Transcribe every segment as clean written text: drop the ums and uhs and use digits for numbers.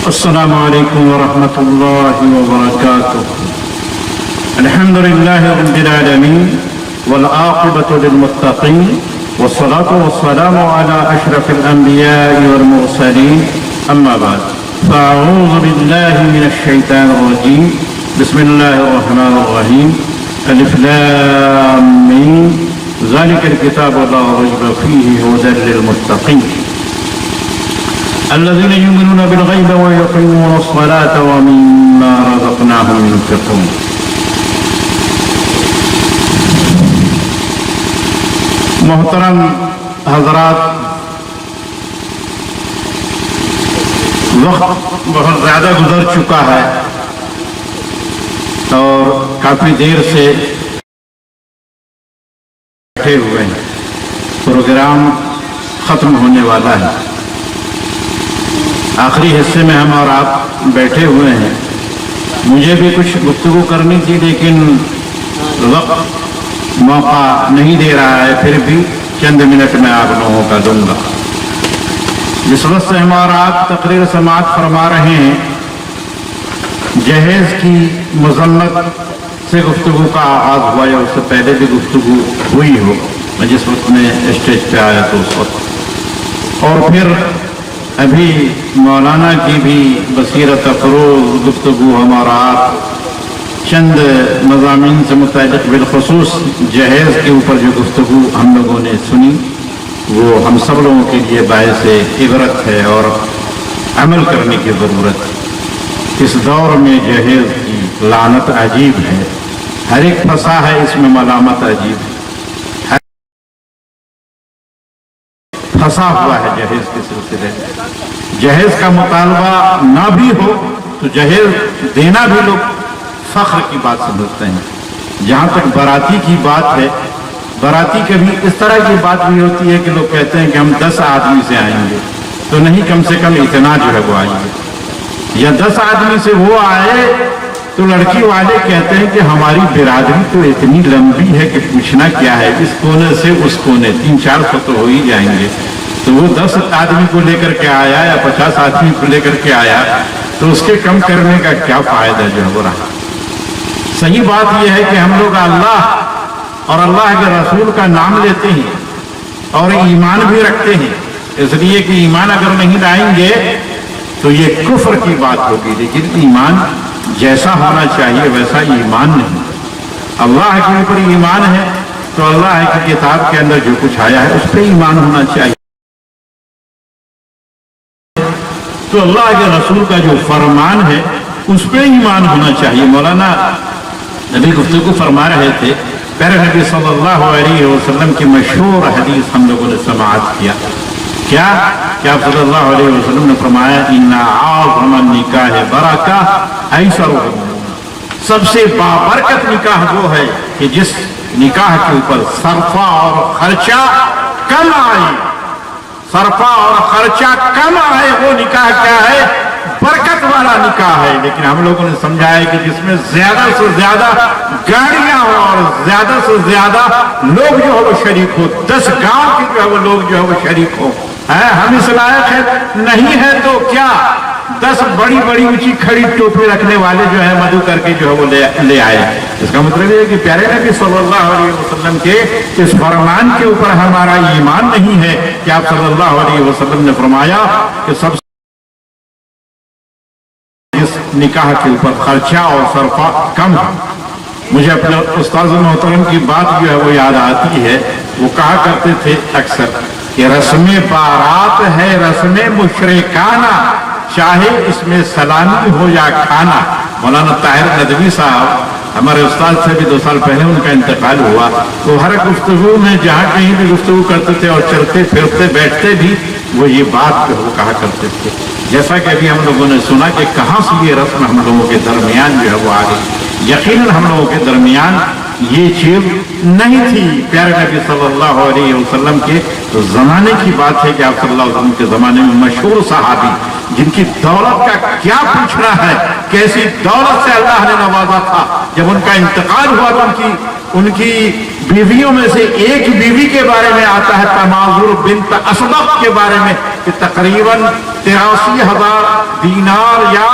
السلام علیکم ورحمۃ اللہ وبرکاتہ۔ الحمد للہ رب العالمین والعاقبۃ للمتقین والصلاة والسلام علی اشرف الانبیاء والمرسلین اما بعد فاعوذ باللہ من الشیطان الرجیم بسم اللہ الرحمن الرحیم الف لام میم ذلک الکتاب لا ریب فیہ ھدی للمتقین الذين يؤمنون بالغيب ويقيمون الصلاة ومما رزقناهم ينفقون۔ محترم حضرات، وقت بہت زیادہ گزر چکا ہے اور کافی دیر سے بیٹھے ہوئے ہیں، پروگرام ختم ہونے والا ہے، آخری حصے میں ہم اور آپ بیٹھے ہوئے ہیں۔ مجھے بھی کچھ گفتگو کرنی تھی لیکن وقت موقع نہیں دے رہا ہے، پھر بھی چند منٹ میں آپ لوگوں کا دوں گا۔ جس وقت سے ہم اور آپ تقریر سماعت فرما رہے ہیں، جہیز کی مذمت سے گفتگو کا آغاز ہوا یا اس سے پہلے بھی گفتگو ہوئی ہو، میں جس وقت میں اسٹیج پہ آیا تو اس وقت، اور پھر ابھی مولانا کی بھی بصیرت افروز گفتگو ہمارا چند مضامین سے متعلق بالخصوص جہیز کے اوپر جو گفتگو ہم لوگوں نے سنی وہ ہم سب لوگوں کے لیے باعث عبرت ہے اور عمل کرنے کی ضرورت ہے۔ اس دور میں جہیز کی لعنت عجیب ہے، ہر ایک پھنسا ہے اس میں، ملامت عجیب ہے، پھنسا ہوا ہے جہیز کے سلسلے میں۔ جہیز کا مطالبہ نہ بھی ہو تو جہیز دینا بھی لوگ فخر کی بات سمجھتے ہیں۔ جہاں تک باراتی کی بات ہے، باراتی کبھی اس طرح کی بات بھی ہوتی ہے کہ لوگ کہتے ہیں کہ ہم 10 آدمی سے آئیں گے، تو نہیں، کم سے کم اتنا جو ہے وہ آئیے، یا 10 آدمی سے وہ آئے تو لڑکی والے کہتے ہیں کہ ہماری برادری تو اتنی لمبی ہے کہ پوچھنا کیا ہے، اس کونے سے اس کونے 300-400 تو ہو ہی جائیں گے، تو وہ 10 آدمی کو لے کر کے آیا یا 50 آدمی کو لے کر کے آیا تو اس کے کم کرنے کا کیا فائدہ جو ہے وہ رہا۔ صحیح بات یہ ہے کہ ہم لوگ اللہ اور اللہ کے رسول کا نام لیتے ہیں اور ایمان بھی رکھتے ہیں، اس لیے کہ ایمان اگر نہیں لائیں گے تو یہ کفر کی بات ہوگی، لیکن ایمان جیسا ہونا چاہیے ویسا ایمان نہیں۔ اللہ کے اوپر ایمان ہے تو اللہ کی کتاب کے اندر جو کچھ آیا ہے اس پہ ایمان ہونا چاہیے، تو اللہ کے رسول کا جو فرمان ہے اس پہ ایمان ہونا چاہیے۔ مولانا نبی گفتگو فرما رہے تھے، پیارے نبی صلی اللہ علیہ وسلم کی مشہور حدیث ہم لوگوں نے سماعت کیا، کیا کہ آپ صلی اللہ علیہ وسلم نے فرمایا ان اعظم النکاح برکہ ایسرہ، سب سے بابرکت نکاح وہ ہے کہ جس نکاح کے اوپر صرفہ اور خرچہ کم آئے، صرفہ اور خرچہ کم آئے، وہ نکاح کیا ہے؟ برکت والا نکاح ہے۔ لیکن ہم لوگوں نے سمجھا ہے کہ جس میں زیادہ سے زیادہ گاڑیاں ہوں اور زیادہ سے زیادہ لوگ جو ہے وہ شریک ہو، 10 گاؤں کے جو ہے وہ لوگ جو ہے وہ شریک ہو، ہم اس لائق ہے نہیں ہے تو کیا 10 بڑی بڑی اونچی کھڑی ٹوپی رکھنے والے جو ہے مدعو کر کے جو ہے وہ لے آئے۔ اس کا مطلب یہ ہے کہ پیارے نبی صلی اللہ علیہ وسلم کے اس فرمان کے اوپر ہمارا ایمان نہیں ہے کہ آپ صلی اللہ علیہ وسلم نے فرمایا کہ سب اس نکاح کے اوپر خرچہ اور صرفہ کم ہے۔ مجھے اپنے استاذ محترم کی بات جو ہے وہ یاد آتی ہے، وہ کہا کرتے تھے اکثر کہ رسم بارات ہے رسم مشرکانہ، چاہے اس میں سلامی ہو یا کھانا۔ مولانا طاہر ندوی صاحب ہمارے استاد سے بھی 2 سال پہلے ان کا انتقال ہوا، تو ہر گفتگو میں جہاں کہیں بھی گفتگو کرتے تھے اور چلتے پھرتے بیٹھتے بھی وہ یہ بات وہ کہا کرتے تھے، جیسا کہ ابھی ہم لوگوں نے سنا کہ کہاں سے یہ رسم ہم لوگوں کے درمیان جو ہے وہ آ گئی۔ یقیناً ہم لوگوں کے درمیان یہ چیز نہیں تھی۔ پیارے نبی صلی اللہ علیہ وسلم کے زمانے کی بات ہے کہ آپ صلی اللہ علیہ وسلم کے زمانے میں مشہور صحابی جن کی دولت کا کیا پوچھنا ہے، کیسی دولت سے اللہ نے نوازا تھا، جب ان کا انتقال ہوا تو ان کی بیویوں میں سے ایک بیوی کے بارے میں آتا ہے تماظر بنت اسبق کے بارے میں کہ تقریباً 83,000 دینار یا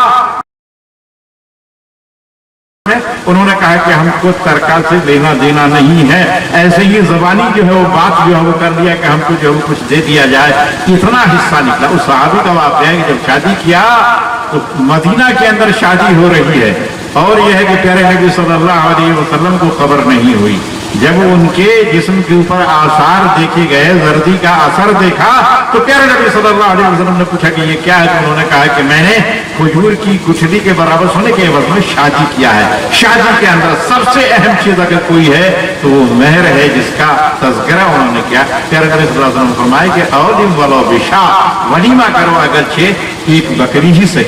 انہوں نے کہا کہ ہم کو ترکہ سے لینا دینا نہیں ہے، ایسے ہی زبانی جو ہے وہ بات جو ہے وہ کر لیا کہ ہم کو جو ہے کچھ دے دیا جائے، اتنا حصہ نکلا۔ اس صحابی کا واقعہ ہے کہ جب شادی کیا تو مدینہ کے اندر شادی ہو رہی ہے، اور یہ ہے کہ پیارے نبی صلی اللہ علیہ وسلم کو خبر نہیں ہوئی۔ جب ان کے جسم کے اوپر آثار دیکھے گئے، زردی کا اثر دیکھا، تو پیارے نبی صلی اللہ علیہ وسلم نے پوچھا کہ یہ کیا ہے؟ تو انہوں نے کہا کہ میں نے کھجور کی گٹھلی کے برابر سونے کے عوض میں شادی کیا ہے۔ شادی کے اندر سب سے اہم چیز اگر کوئی ہے تو وہ مہر ہے، جس کا تذکرہ انہوں نے کیا۔ پیارے نبی صلی اللہ علیہ وسلم نے فرمایا کہ اولم ولو بشاء، ولیمہ کرو اگرچہ ایک بکری ہی سے،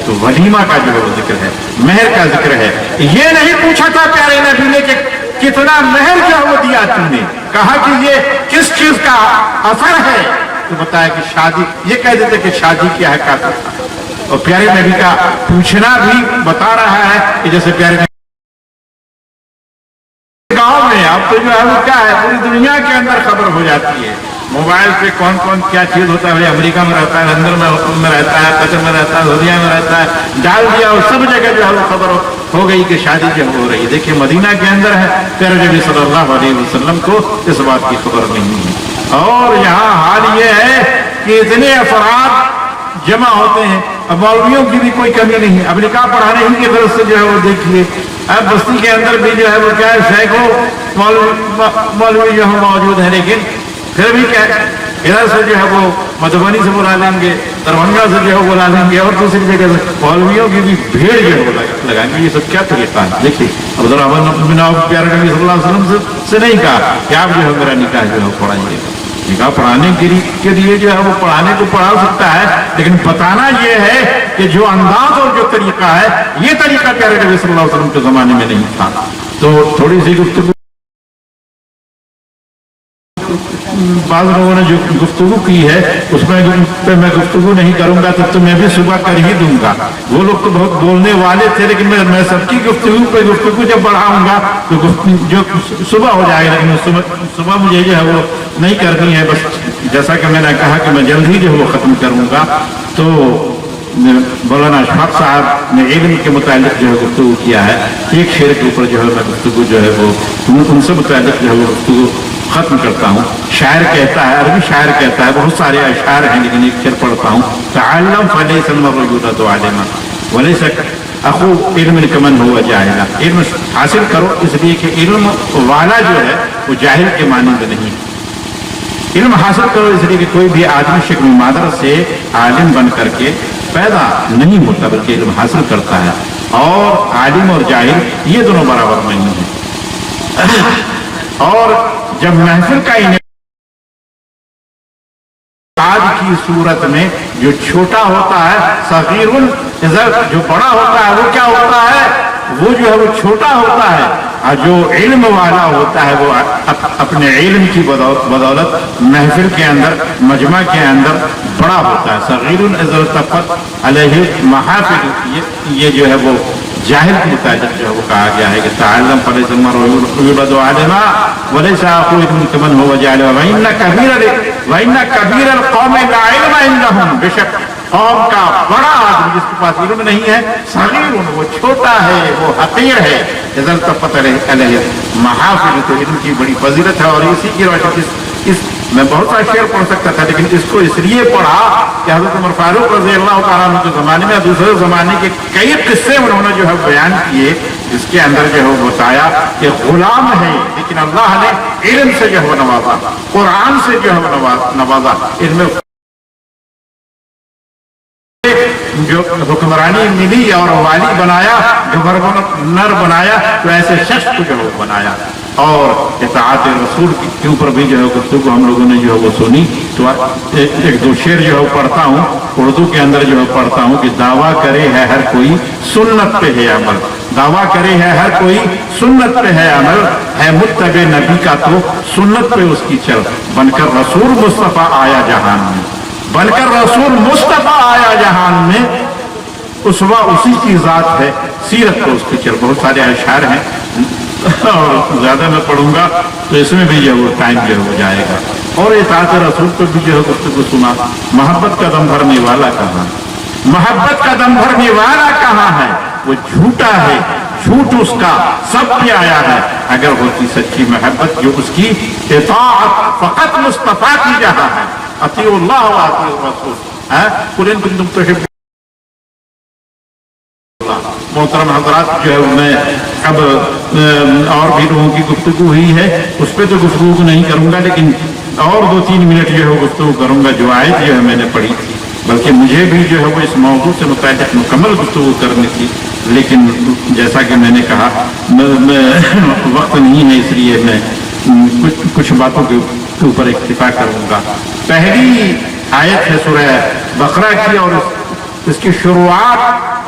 تو ولیمہ کا جو ہے وہ ذکر ہے، مہر کا ذکر ہے۔ یہ نہیں پوچھا تھا پیارے نبی نے کہ کتنا مہر جو وہ دیا تم نے، کہا کہ یہ کس چیز کا اثر ہے، تو بتایا کہ شادی، یہ کہہ دیتے کہ شادی کیا ہے کافی تھا۔ اور پیارے نبی کا پوچھنا بھی بتا رہا ہے کہ جیسے پیارے نبی گاؤں میں اب تو جو ہے وہ کیا ہے، پوری دنیا کے اندر خبر ہو جاتی ہے، موبائل پہ کون کون کیا چیز ہوتا ہے، امریکہ میں رہتا ہے، لندن میں رہتا ہے، قطر میں رہتا ہے، سعودیہ میں رہتا ہے، ڈال دیا اور سب جگہ جو ہے وہ خبر ہو گئی کہ شادی جو ہو رہی ہے۔ دیکھیے مدینہ کے اندر ہے، پیارے نبی صلی اللہ علیہ وسلم کو اس بات کی خبر نہیں ہے، اور یہاں حال یہ ہے کہ اتنے افراد جمع ہوتے ہیں۔ اب مولویوں کی بھی کوئی کمی نہیں ہے، اب نکاح پڑھانے ہی کی طرف سے جو ہے وہ دیکھیے، اب بستی کے اندر بھی جو ہے وہ کیا ہے، سینکڑوں مولوی جو ہے موجود ہیں، لیکن پھر بھی کیا ادھر سے جو ہے وہ مدھوبنی سے بلا لیں گے، دربھنگا سے جو ہے بلا لیں گے، اور دوسری جگہ سے مولویوں کی بھی بھیڑ جو ہے وہ لگائیں گے۔ یہ سب کیا طریقہ ہے؟ دیکھیے عبدالرحمن بن عوف پیارے نبی صلی اللہ علیہ وسلم سے نہیں کہا کہ آپ جو ہے میرا نکاح جو ہے پڑھائیے، نکاح پڑھانے کے لیے جو ہے وہ پڑھانے کو پڑھا سکتا ہے، لیکن بتانا یہ ہے کہ جو انداز اور جو طریقہ ہے، یہ طریقہ پیارے نبی صلی اللہ علیہ وسلم کے زمانے میں نہیں تھا۔ تو تھوڑی سی گفتگو بعض لوگوں نے جو گفتگو کی ہے اس میں میں گفتگو نہیں کروں گا، تب تو میں بھی صبح کر ہی دوں گا۔ وہ لوگ تو بہت بولنے والے تھے، لیکن میں سب کی گفتگو جب بڑھاؤں گا تو جو صبح ہو جائے گا، لیکن صبح مجھے جو ہے وہ نہیں کرنی ہے۔ بس جیسا کہ میں نے کہا کہ میں جلد ہی جو ہے وہ ختم کروں گا۔ تو مولانا اشفاق صاحب نے علم کے متعلق جو ہے گفتگو کیا ہے، ایک شعر کے اوپر جو ہے میں گفتگو جو ہے وہ ان سے متعلق جو ہے وہ گفتگو ختم کرتا ہوں۔ شاعر کہتا ہے، عربی شاعر کہتا ہے، بہت سارے اشعار ہیں لیکن ایک شعر پڑھتا ہوں، تعلم فلیس المرء یولد عالما ولیس اخو علم کمن ہوا جاہلا۔ علم حاصل کرو اس لیے کہ علم والا جو ہے وہ جاہل کے مانند نہیں، علم حاصل کرو اس لیے کہ کوئی بھی آدمی شکل مادر سے عالم بن کر کے پیدا نہیں ہوتا، بلکہ علم حاصل کرتا ہے، اور عالم اور جاہل یہ دونوں برابر نہیں ہیں۔ اور جب محفل کا آج کی صورت میں جو چھوٹا ہوتا ہے، صغیر جو بڑا ہوتا ہے وہ کیا ہوتا ہے، وہ جو ہے وہ چھوٹا ہوتا ہے، اور جو علم والا ہوتا ہے وہ اپنے علم کی بدولت محفل کے اندر، مجمع کے اندر بڑا ہوتا ہے۔ صغیر اذا التفت علیہ محافل، یہ جو ہے وہ جاہل کے متعلق جو ہے وہ کہا گیا ہے کہ تعلم فلیس المرء یولد عالما ولیس اخو علم کمن هو جاہل وان کبیر القوم لا علم عندهم، بے شک قوم کا بڑا آدمی جس کے پاس علم نہیں ہے، صغیر وہ چھوٹا ہے، وہ حقیر ہے، اذا التفت علیہ محافل، تو علم کی بڑی فضیلت ہے۔ اور اسی کی روشنی میں بہت سارے شعر پڑھ سکتا تھا، لیکن اس کو اس لیے پڑھا کہ حضرت عمر فاروق رضی اللہ تعالیٰ عنہ کے زمانے میں دوسرے زمانے کے کئی قصے انہوں نے جو ہے بیان کیے، جس کے اندر جو ہے وہ بتایا کہ غلام ہے لیکن اللہ نے علم سے جو ہے نوازا، قرآن سے جو ہے نوازا، علم جو حکمرانی ملی اور والی بنایا، گورنر بنایا، تو ایسے شخص کو جو ہے بنایا۔ اور اطاعت رسول کے اوپر بھی جو ہے گفتگو ہم لوگوں نے جو ہے وہ سنی۔ تو ایک دو شعر جو ہے پڑھتا ہوں، اردو کے اندر جو ہے پڑھتا ہوں کہ دعویٰ کرے ہے ہر کوئی سنت پہ ہے عمل، دعویٰ کرے ہے ہر کوئی سنت پہ ہے عمل، ہے متبع نبی کا تو سنت پہ اس کی چل، بن کر رسول مصطفیٰ آیا جہان میں، بن کر رسول مصطفیٰ آیا جہان میں، اسوہ اسی کی ذات ہے، سیرت کو اس کی چل۔ بہت سارے اشعار ہیں، और ज्यादा मैं पढ़ूंगा तो इसमें भी जो है वो टाइम जो है हो जाएगा। और इताअत रसूल पर भी जो है गुफ्तगू सुना। मोहब्बत का दम भरने वाला कहाँ, मोहब्बत का दम भरने वाला कहाँ है? वो झूठा है, झूठ उसका सब पे आया है। अगर होती सच्ची मोहब्बत जो उसकी इताअत फकत मुस्तफा की जहाँ है, अतीउल्लाह व अतीउर रसूल है। कुल इन कुंतुम तुहिब्बून, मोहतरम हज़रात जो है मैं अब और भी लोगों की गुफ्तगू हुई है, उस पर तो गुफ्तगू नहीं करूंगा, लेकिन और 2-3 मिनट जो है गुफ्तगू करूंगा जो आयत जो है मैंने पढ़ी थी। बल्कि मुझे भी जो है वो इस मौजू से मुताल्लिक़ मुकम्मल गुफ्तगू करनी थी, लेकिन जैसा कि मैंने कहा वक्त नहीं है, इसलिए मैं कुछ बातों के ऊपर इक्तिफा करूंगा। पहली आयत है सूरह बकरा की और इसकी शुरुआत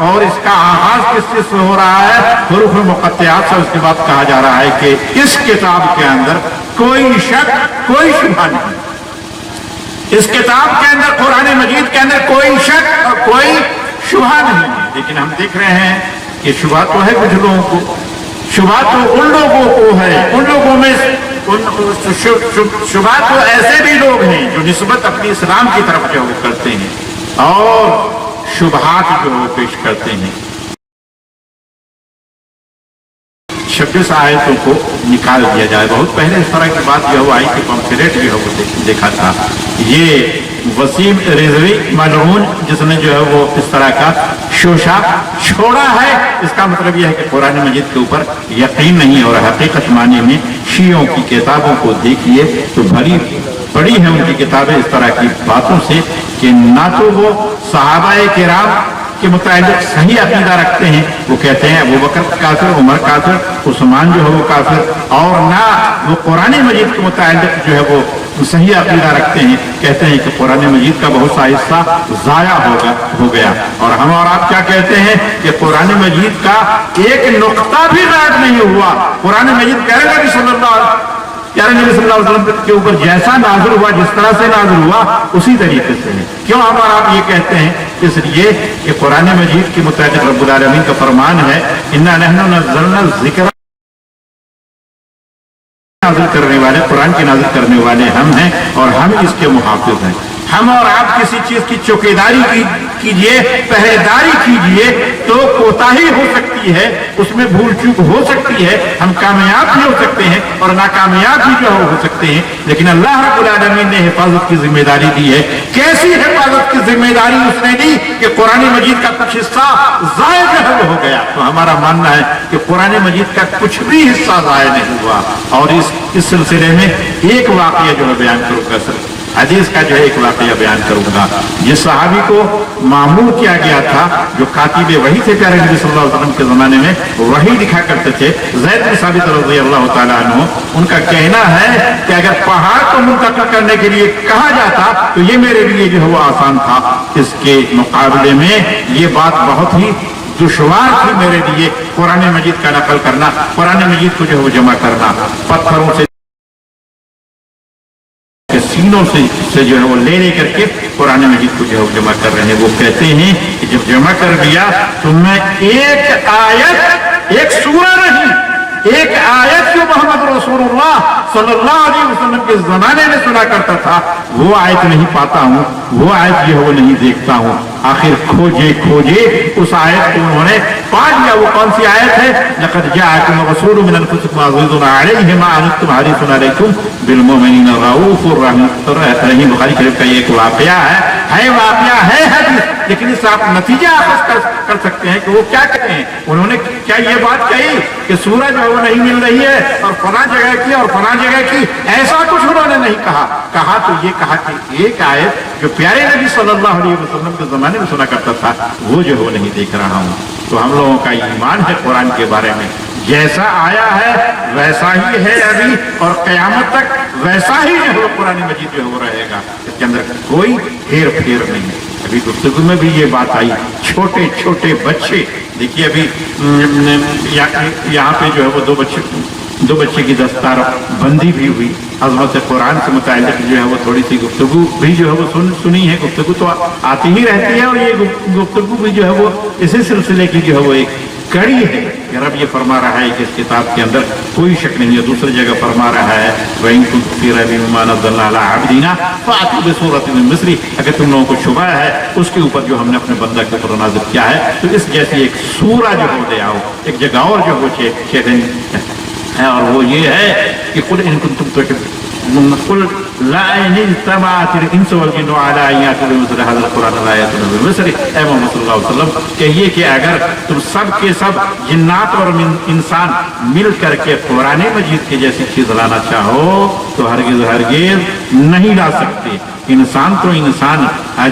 और इसका आगाज किस चीज से हो रहा है? हुरूफ मुक़त्तिआत से। उसके बाद कहा जा रहा है कि इस किताब के अंदर कोई शक कोई शुबहा नहीं। इस किताब के अंदर, कुरान मजीद के अंदर कोई शक और कोई शुबहा नहीं है। लेकिन हम देख रहे हैं कि शुबहा तो है कुछ लोगों को, शुबहा तो उन लोगों को है, उन लोगों में शुबहा तो ऐसे भी लोग हैं जो निस्बत अपनी इस्लाम की तरफ जो करते हैं और शुबहात जो पेश करते हैं। 26 आयतों को निकाल दिया जाए। बहुत पहले इस तरह की बात जो आई कि पम्फलेट जो है वो देखा था। ये वसीम रिजवी मलऊन जिसने जो है वो इस तरह का शोशा छोड़ा है, इसका मतलब यह है कि कुरान मजीद के ऊपर यकीन नहीं। और हकीकत माने में शियों की किताबों को देखिए तो भरी पड़ी है उनकी किताबें इस तरह की बातों से कि ना तो वो सहाबाए किराम के मुताबिक सही अकीदा रखते हैं, वो कहते हैं अबू बकर काफिर, उमर काफिर, उस्मान जो है वो काफिर, और ना वो कुरान मजीद के मुताबिक जो है वो सही अकीदा रखते हैं, कहते हैं कि कुरान मजीद का बहुत सा हिस्सा जाया हो गया। और हम और आप क्या कहते हैं कि कुरान मजीद का एक नुक्ता भी गायब नहीं हुआ। कुरान मजीद कह रहे नबी सल्लल्लाहु अलैहि वसल्लम के ऊपर जैसा नाज़िल हुआ, जिस तरह से नाज़िल हुआ उसी तरीके से है। क्यों हम और आप ये कहते हैं? इसलिए कि कुरान मजीद के मुताबिक रब्बुल आलमीन का फरमान है, इन्ना नहनु नज़्ज़लना ज़िक्र, नाज़िल करने वाले, कुरान के नाज़िल करने वाले हम हैं और हम इसके मुहाफ़िज़ हैं। हम और आप किसी चीज की चौकीदारी कीजिए, पहरेदारी कीजिए तो कोताही हो सकती है, उसमें भूल चूक हो सकती है, हम कामयाब भी हो सकते हैं और नाकामयाब भी जो हो सकते हैं। लेकिन अल्लाह रब्बुल आलमीन ने हिफाजत की जिम्मेदारी दी है। कैसी हिफाजत की जिम्मेदारी उसने दी कि कुरान मजीद का कुछ हिस्सा ज़ाया जो हो गया। तो हमारा मानना है कि कुरान मजीद का कुछ भी हिस्सा ज़ाया नहीं हुआ। और इस सिलसिले में एक वाक़या जो है बयान करूंगा, सर हदीस का जो है एक वाक़या बयान करूंगा। जिस सहाबी को मामूर किया गया था, जो कातिबे वही थे प्यारे नबी सल्लल्लाहु अलैहि वसल्लम के जमाने में वही लिखा करते थे, ज़ैद बिन साबित रज़ियल्लाहु ताला अन्हु, उनका कहना है कि अगर पहाड़ को मुंतकिल करने के लिए कहा जाता तो ये मेरे लिए जो है वो आसान था। इसके मुकाबले में ये बात बहुत ही दुश्वार थी मेरे लिए, कुरान मजीद का नकल करना, कुरान मजीद को जो है वो जमा करना, पत्थरों से सीनों से जो है वो ले करके कुरान मजीद को जो है जमा कर रहे हैं। वो कहते हैं कि जब जमा कर दिया तो मैं एक आयत, एक सूरा नहीं, एक आयत जो मोहम्मद रसूलुल्लाह सल्लल्लाहु अलैहि वसल्लम के जमाने में सुना करता था, वो आयत नहीं पाता हूँ, वो आयत जो है वो नहीं देखता हूँ। आखिर खोजे खोजे उस आयत को उन्होंने पा लिया। वो कौन सी आयत है? लक़द जाअकुम रसूलुम मिन अनफुसिकुम अज़ीज़ुन अलैहि मा अनित्तुम हरीसुन अलैकुम बिल मुमिनीना रऊफ़ुर रहीम। बुखारी शरीफ का ये एक वाक़या है वाक़या है हदीस, लेकिन इससे आप नतीजा कर सकते हैं कि वो क्या कहते हैं। उन्होंने क्या ये बात कही कि सूरज जो वो नहीं मिल रही है और फला जगह की और फला जगह की, ऐसा कुछ उन्होंने नहीं कहा तो ये कहा कि एक आयत जो प्यारे नबी सल्लल्लाहु अलैहि वसल्लम के जमाने में सुना करता था, वो जो वो नहीं देख रहा हूँ। तो हम लोगों का ईमान है कुरान के बारे में, जैसा आया है वैसा ही है अभी और क़यामत तक वैसा ही जो है कुरान मजीद जो हो रहेगा। इसके अंदर कोई हेर फेर नहीं है। अभी गुफ्तगू में भी ये बात आई, छोटे छोटे बच्चे, देखिए अभी यहाँ पे जो है वो दो बच्चे की दस्तार बंदी भी हुई। अज़मत कुरान से मुताल्लिक़ जो है वो थोड़ी सी गुफ्तगू भी जो है वो सुनी है। गुफ्तगू तो आती ही रहती है और ये गुफ्तगू भी जो है वो इसी सिलसिले की जो है वो एक कड़ी है कि रब ये फरमा रहा है कि इस किताब के अंदर कोई शक नहीं है। दूसरी जगह फरमा रहा है वइन कुन्तुम फी रैबिन मिम्मा नज़्ज़लना अला अब्दिना फ़अतू बिसूरतिन मिन मिस्लिही, अगर तुम लोगों को शुबा है उसके ऊपर जो हमने अपने बंदा के ऊपर नाज़िल किया है तो इस जैसी एक सूरा जो हो ले आओ। एक जगह और जो वो चैलेंज है और वो ये है कि कुल इन कुन्तुम कुल ला इन इज्तमाअतिल इंसु वल जिन्नु अला अन यातू बिमिस्लि हाज़िल क़ुरआन ला यातूना बिमिस्लिही, ऐ मोहम्मद सल्लल्लाहु अलैहि वसल्लम कहिए कि अगर तुम सब के सब जिन्नात और इंसान मिल करके कुरान मजीद के जैसी चीज लाना चाहो तो हरगिज हरगिज नहीं ला सकते। इंसान तो इंसान,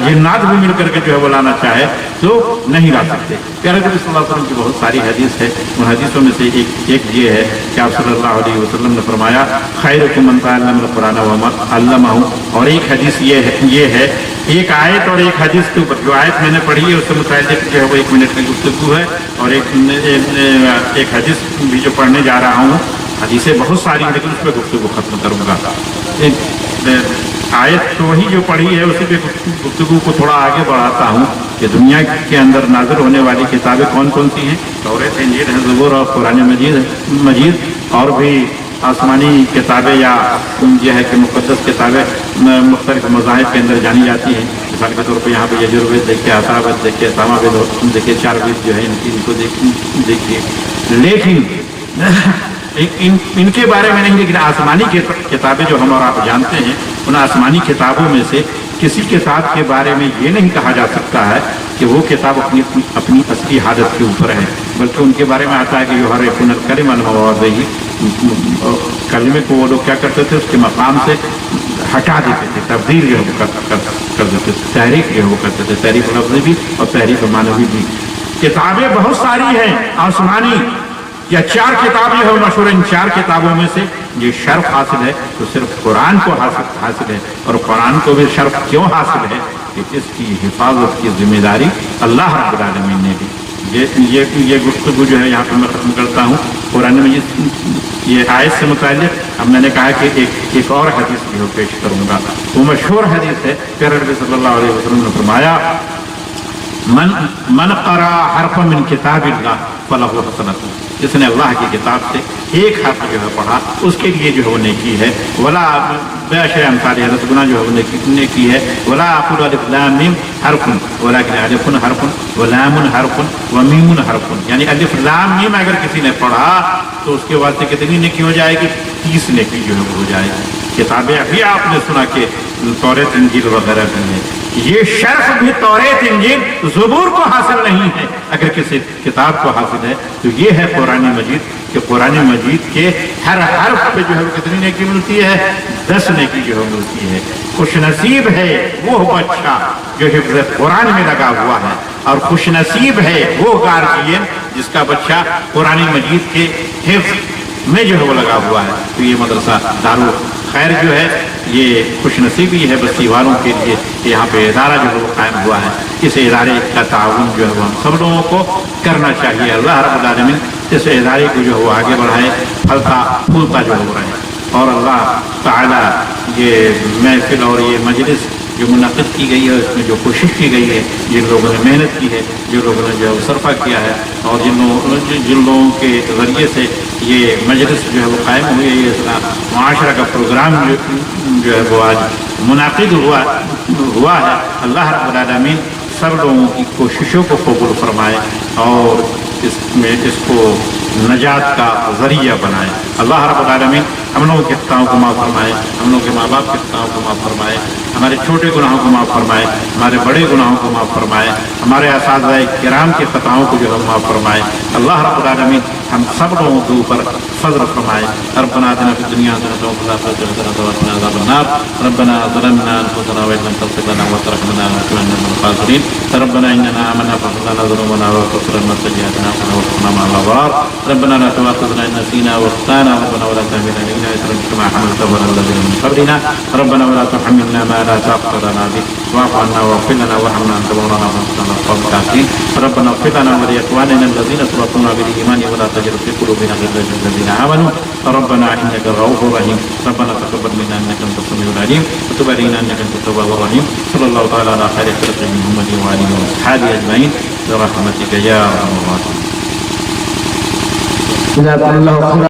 जिन्नात भी मिल करके जो है वो लाना चाहे तो नहीं ला सकते। प्यारे नबी सल्लल्लाहु अलैहि वसल्लम की बहुत सारी हदीस है, उन हदीसों में से एक ये है कि आप सल्लल्लाहु अलैहि वसल्लम ने फरमाया खैरुकुम मन तअल्लमल कुरान व अल्लमहु, और एक हदीस ये है एक आयत और एक हदीस के ऊपर, जो आयत मैंने पढ़ी है उससे मुताल्लिक़ जो है वो 1 मिनट की गुफ्तगू है और एक हदीस भी जो पढ़ने जा रहा हूँ। हदीसें बहुत सारी हैं लेकिन उस पर गुफ्तगू खत्म करूँगा। आयत तो वही जो पढ़ी है उसी पे गुफ्तगू को थोड़ा आगे बढ़ाता हूँ कि दुनिया के अंदर नाज़िल होने वाली किताबें कौन कौन सी हैं। तौरात, इंजील है, ज़बूर और कुरान मजीद और भी आसमानी किताबें या यह है कि मुक़द्दस किताबें मुख्तलिफ मज़ाहिब के अंदर जानी जाती हैं। मिसाल के तौर पर यहाँ पर यजुर्वेद देखिए, अथर्ववेद देखिए, सामवेद देखिए, 4 वेद जो है इनको देखिए। लेकिन इनके बारे में नहीं, लेकिन आसमानी किताबें जो हम और आप जानते हैं उन आसमानी किताबों में से किसी किताब के बारे में ये नहीं कहा जा सकता है कि वो किताब अपनी असली हालत के ऊपर है, बल्कि उनके बारे में आता है कि जो हर कलिमा मवाज़िही, कलमे को वो लोग क्या करते थे उसके मकाम से हटा देते थे, तब्दील जो है वो कर देते थे, तहरीक जो है वो करते थे, तहरीक लफ्ज़ी भी और तहरीक मानवी भी। किताबें बहुत सारी हैं आसमानी, या 4 किताबें हैं मशहूर, इन 4 किताबों में से ये शर्फ हासिल है तो सिर्फ कुरान को हासिल है। और कुरान को भी शर्फ क्यों हासिल है कि इसकी हिफाजत की जिम्मेदारी अल्लाह रब्बुल आलमीन ने दी। ये गुफ्तगू जो है यहाँ पर मैं ख़त्म करता हूँ कुरान में ये आयत से मुताल्लिक़। अब मैंने कहा कि एक और हदीस भी हो पेश करूँगा, वो मशहूर हदीस है। प्यारे नबी सल्लल्लाहु अलैहि वसल्लम ने फरमाया मन क़रा हरफ़न मिन किताबिल्लाह फलहु हसनतुन, जिसने अल्लाह की किताब से एक हर्फ जो है पढ़ा उसके लिए जो है वो नेकी है। वला बेअशर अमसालिहा, 10 गुना जो है वो नेकी है। वला अक़ूलु अलिफ लाम मीम हरफ़ुन वलाकिन अलिफ़ुन हरफ़ुन व लामुन हरफ़ुन व मीमुन हरफ़ुन, यानी अलिफ लाम मीम अगर किसी ने पढ़ा तो उसके वास्ते कितनी नेकी हो जाएगी? 30 नेकी जो है वो हो जाएगी। किताबें अभी आपने सुना कि तौरात, इंजील वगैरह भी है, ये शर्फ भी तौरात, इंजील, ज़बूर को हासिल नहीं है। अगर किसी किताब को हासिल है तो ये है कुरान मजीद, कि कुरान मजीद के हर हर्फ पे जो है वो कितनी नेकी मिलती है? 10 नेकी जो है मिलती है। खुश नसीब है वो बच्चा जो हिफ्ज़ कुरान में लगा हुआ है, और खुश नसीब है वो गार्जियन जिसका बच्चा कुरान मजीद के हिफ्ज़ में जो है वो लगा हुआ है। तो ये मदरसा दारुल खैर जो है ये खुशनसीबी है बस्ती वालों के लिए कि यहाँ पे इदारा जो है वो कायम हुआ है। इस इदारे का ताउन जो है वो हम सब लोगों को करना चाहिए। अल्लाह रब्बुल आलमीन इस इदारे को जो है वो आगे बढ़ाए, फलता फूलता जो हो रहा है। और अल्लाह ताला ये महफिल और ये मजलिस जो मुनक़िद की गई है उसमें जो कोशिश की गई है, जिन लोगों ने मेहनत की है, जिन लोगों ने जो सरफा किया है, और जिन लोगों के ज़रिए से ये मजलिस जो है वो कायम हुई है, ये मुआशरा का प्रोग्राम जो है वो आज मुनाक़िद हुआ है। अल्लाह रब्बुल आलमीन सब लोगों की कोशिशों को कबूल फरमाए और इसको नजात का ज़रिया बनाए। अल्लाह रब्बुल आलमीन हम लोगों के खताओं को माफ़ फरमाए, हम लोगों के माँ बाप के खताओं को माफ़ फरमाए, हमारे छोटे गुनाहों को माफ़ फरमाए, हमारे बड़े गुनाहों को माफ़ फरमाए, हमारे असातिज़ा किराम के खताओं को जो है माफ़ फरमाए। अल्लाह रब्बुल आलमीन हम सब लोगों के ऊपर फज़ल फरमाए। रब्बना आतिना फ़िद दुनिया हसनतन व फ़िल आखिरति हसनतन व क़िना अज़ाबन्नार। रब्बना ज़लमना अनफुसना व इन लम तग़फिर लना व तरहमना लनकुनन्ना मिनल ख़ासिरीन। रब्बना इन्नना आमन्ना फ़ाग़फिर लना ज़ुनूबना व कफ़िर अन्ना सय्यिआतिना व तवफ़ना मअल अबरार। रब्बना ला तुआख़िज़ना इन नसीना व अख़्ताअना रब्बना व ला तहमिल अलैना इसरन कमा हमलतहु अलल लज़ीना मिन क़ब्लिना रब्बना व ला तुहम्मिलना मा ला ताक़ता लना बिहि वाअफ़ अन्ना वाग़फिर लना वरहमना अन्ता मौलाना फंsurna अलल क़ौमिल काफ़िरीन। रब्बना इग़फिर लना व लिइख़वानिना allज़ीना सबक़ूना बिल ईमान व ला तजअल फ़ी क़ुलूबिना ग़िल्लन लिल्लज़ीना आमनू रब्बना इन्नका रऊफ़ुर रहीम। रब्बना तक़ब्बल मिन्ना इन्नका अंतस समीउल अलीम व तुब अलैना इन्नका अंतत तव्वाबुर रहीम। सल्लल्लाहु तआला अला खैरि ख़ल्क़िही मुहम्मदिन व आलिहि व अस्हाबिही अजमईन बिरहमतिका या अरहमर राहिमीन। جزاکم اللہ خیر.